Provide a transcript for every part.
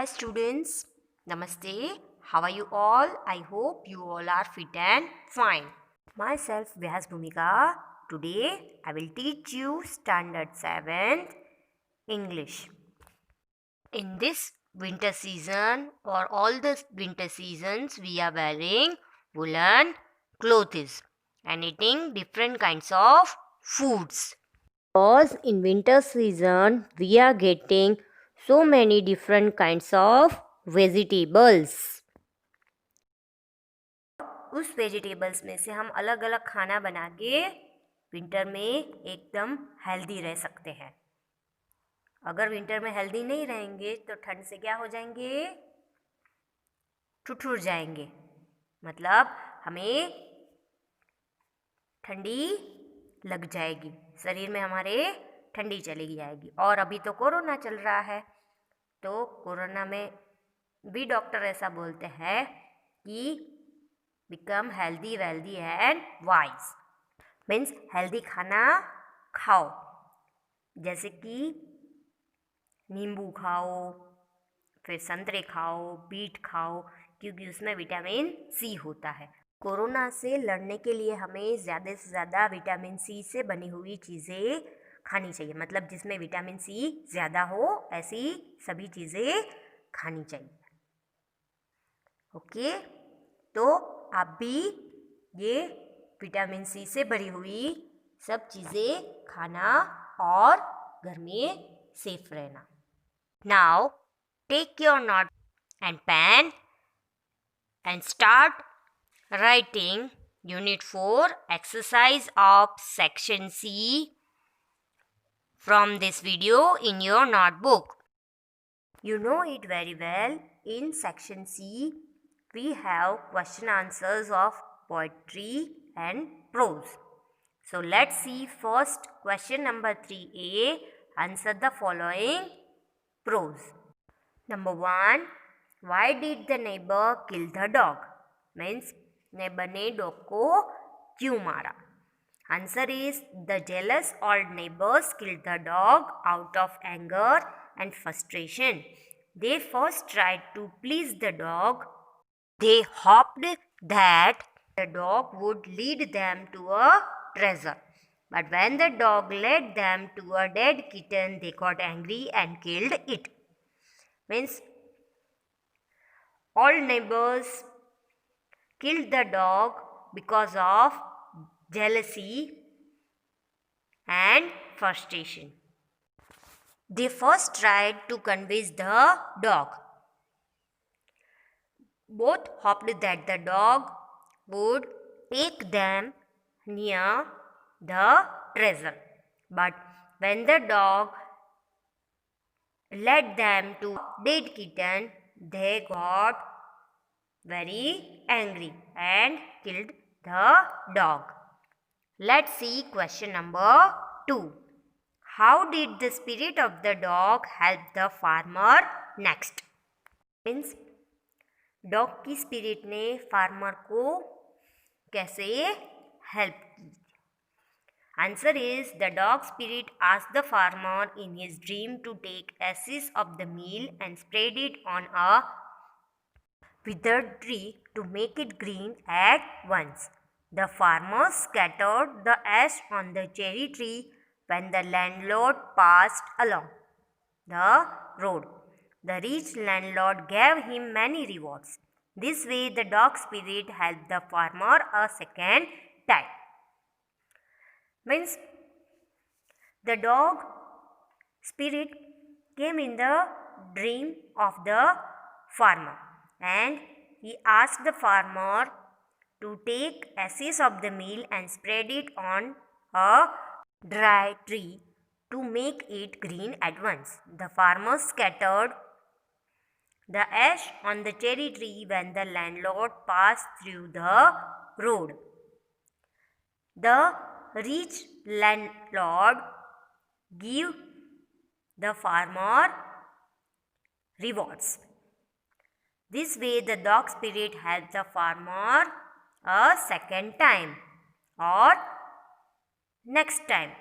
Hi students, Namaste. How are you all? I hope you all are fit and fine. Myself Vyas Bhumika. Today I will teach you Standard 7th English. In this winter season or all the winter seasons we are wearing woolen clothes and eating different kinds of foods. Because in winter season we are getting so many different kinds of vegetables. उस vegetables में से हम अलग अलग खाना बना के winter में एकदम हेल्दी रह सकते हैं. अगर विंटर में हेल्दी नहीं रहेंगे तो ठंड से क्या हो जाएंगे? ठुठुर जाएंगे. मतलब हमें ठंडी लग जाएगी, शरीर में हमारे ठंडी चली जाएगी. और अभी तो कोरोना चल रहा है, तो कोरोना में भी डॉक्टर ऐसा बोलते हैं कि become healthy wealthy and wise. Means healthy खाना खाओ, जैसे कि नींबू खाओ, फिर संतरे खाओ, बीट खाओ, क्योंकि उसमें विटामिन सी होता है. कोरोना से लड़ने के लिए हमें ज़्यादा से ज़्यादा विटामिन सी से बनी हुई चीज़ें खानी चाहिए. मतलब जिसमें विटामिन सी ज़्यादा हो ऐसी सभी चीज़ें खानी चाहिए. ओके, तो आप भी ये विटामिन सी से भरी हुई सब चीज़ें खाना और घर में सेफ रहना. Now take your note and pen and start writing Unit 4 exercise of Section C from this video in your notebook. You know it very well. In Section C, we have question answers of poetry and prose. So let's see first question number 3A. Answer the following prose. Number 1. Why did the neighbor kill the dog? Means neighbor ने dog को क्यों मारा? Answer is the jealous old neighbors killed the dog out of anger and frustration. They first tried to please the dog. They hoped that the dog would lead them to a treasure. But when the dog led them to a dead kitten, they got angry and killed it. Means all neighbors killed the dog because of jealousy and frustration. They first tried to convince the dog. Both hoped that the dog would take them near the treasure. But when the dog led them to dead kitten, they got very angry and killed the dog. Let's see question number 2. How did the spirit of the dog help the farmer next? Means dog की spirit ने farmer को कैसे help की? Answer is the dog spirit asked the farmer in his dream to take ashes of the meal and spread it on a withered tree to make it green at once. The farmer scattered the ash on the cherry tree when the landlord passed along the road. The rich landlord gave him many rewards. This way, the dog spirit helped the farmer a second time. Means the dog spirit came in the dream of the farmer and he asked the farmer to take ashes of the meal and spread it on a dry tree to make it green at once. The farmer scattered the ash on the cherry tree when the landlord passed through the road. The rich landlord gave the farmer rewards. This way the dog spirit helped the farmer a second time or next time.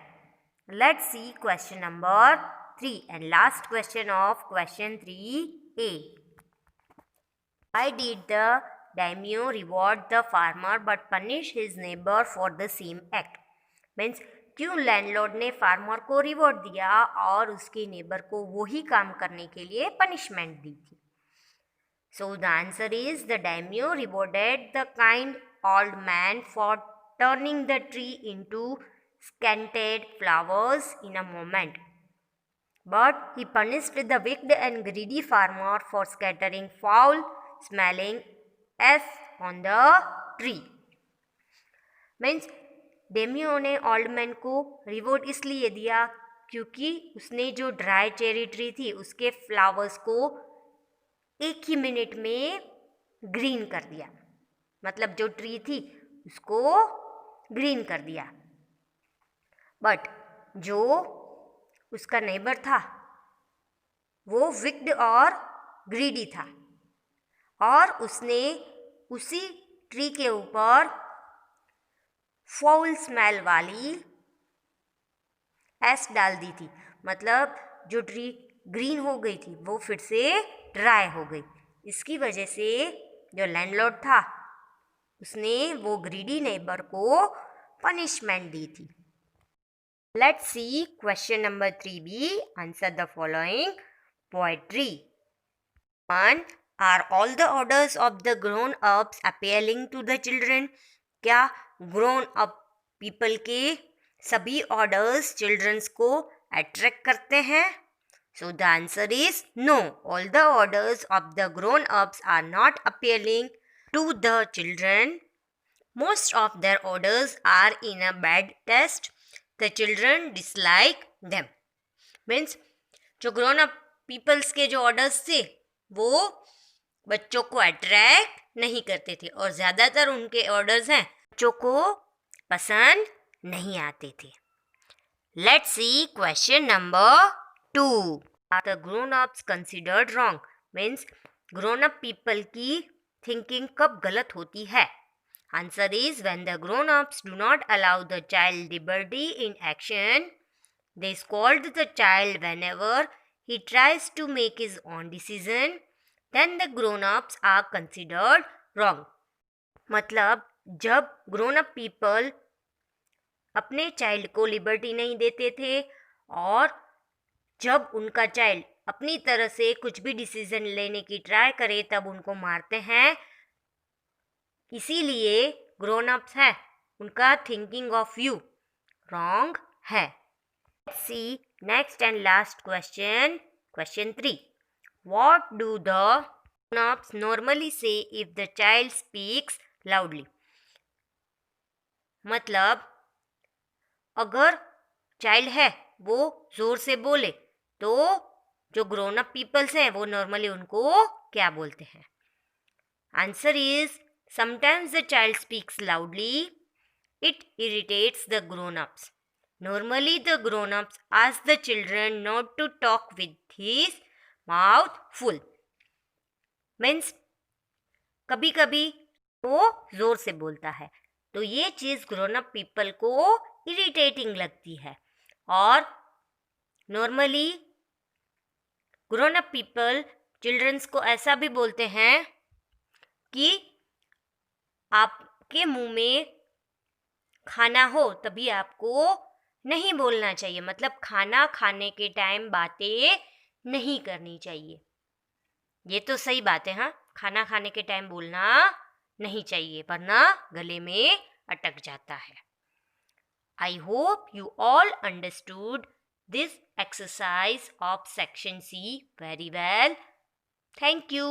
Let's see question number 3 and last question of question 3. A. Why did the daimyo reward the farmer but punish his neighbor for the same act? Means क्यों landlord ने farmer को reward दिया और उसके neighbour को वही काम करने के लिए पनिशमेंट दी थी? So the answer is the daimyo rewarded the kind old man for turning the tree into scented flowers in a moment. But he punished the wicked and greedy farmer for scattering foul-smelling ashes on the tree. Means डेमियो ने old man को reward इसलिए दिया क्योंकि उसने जो dry cherry tree थी उसके फ्लावर्स को एक ही मिनट में ग्रीन कर दिया. मतलब जो ट्री थी उसको ग्रीन कर दिया. बट जो उसका नेबर था वो विक्ड और ग्रीडी था और उसने उसी ट्री के ऊपर फाउल स्मेल वाली एश डाल दी थी. मतलब जो ट्री ग्रीन हो गई थी वो फिर से ड्राई हो गई. इसकी वजह से जो लैंडलॉर्ड था उसने वो ग्रीडी नेबर को पनिशमेंट दी थी. Let's see question number 3B. Answer the following poetry. 1. Are all the orders of the grown-ups appealing to the children? क्या ग्रोन अप पीपल के सभी ऑर्डर्स चिल्ड्रंस को अट्रैक्ट करते हैं? So the answer is no. All the orders of the grown ups are not appealing to the children. Most of their orders are in a bad taste. The children dislike them. Means जो grown up peoples के जो orders थे वो बच्चों को attract नहीं करते थे और ज़्यादातर उनके ऑर्डर्स हैं बच्चों को पसंद नहीं आते थे. Let's see question number 2. Are the grown ups considered wrong? Means grown up people की थिंकिंग कब गलत होती है? Answer is when the grown ups do not allow the child liberty in action. They scold the child whenever he tries to make his own decision. Then the grown-ups are considered wrong. मतलब जब grown up people अपने child को liberty नहीं देते थे और जब उनका चाइल्ड अपनी तरह से कुछ भी डिसीजन लेने की ट्राई करे तब उनको मारते हैं. इसीलिए ग्रोन अप्स हैं उनका थिंकिंग ऑफ व्यू रॉन्ग है. Let's see next and last question. Question 3. What do the grown-ups normally say if the child speaks loudly? मतलब अगर चाइल्ड है वो जोर से बोले तो जो ग्रोन अप पीपल्स हैं वो नॉर्मली उनको क्या बोलते हैं? Answer is sometimes the child speaks loudly. It irritates the grown ups. Normally the grown-ups ask the children not to talk with his mouth full. Means कभी कभी वो जोर से बोलता है तो ये चीज़ ग्रोन अप पीपल को इरिटेटिंग लगती है. और normally grown up people childrens को ऐसा भी बोलते हैं कि आपके मुंह में खाना हो तभी आपको नहीं बोलना चाहिए. मतलब खाना खाने के टाइम बातें नहीं करनी चाहिए. ये तो सही बात है. हाँ, खाना खाने के टाइम बोलना नहीं चाहिए वरना गले में अटक जाता है. I hope you all understood this exercise of section C very well. Thank you.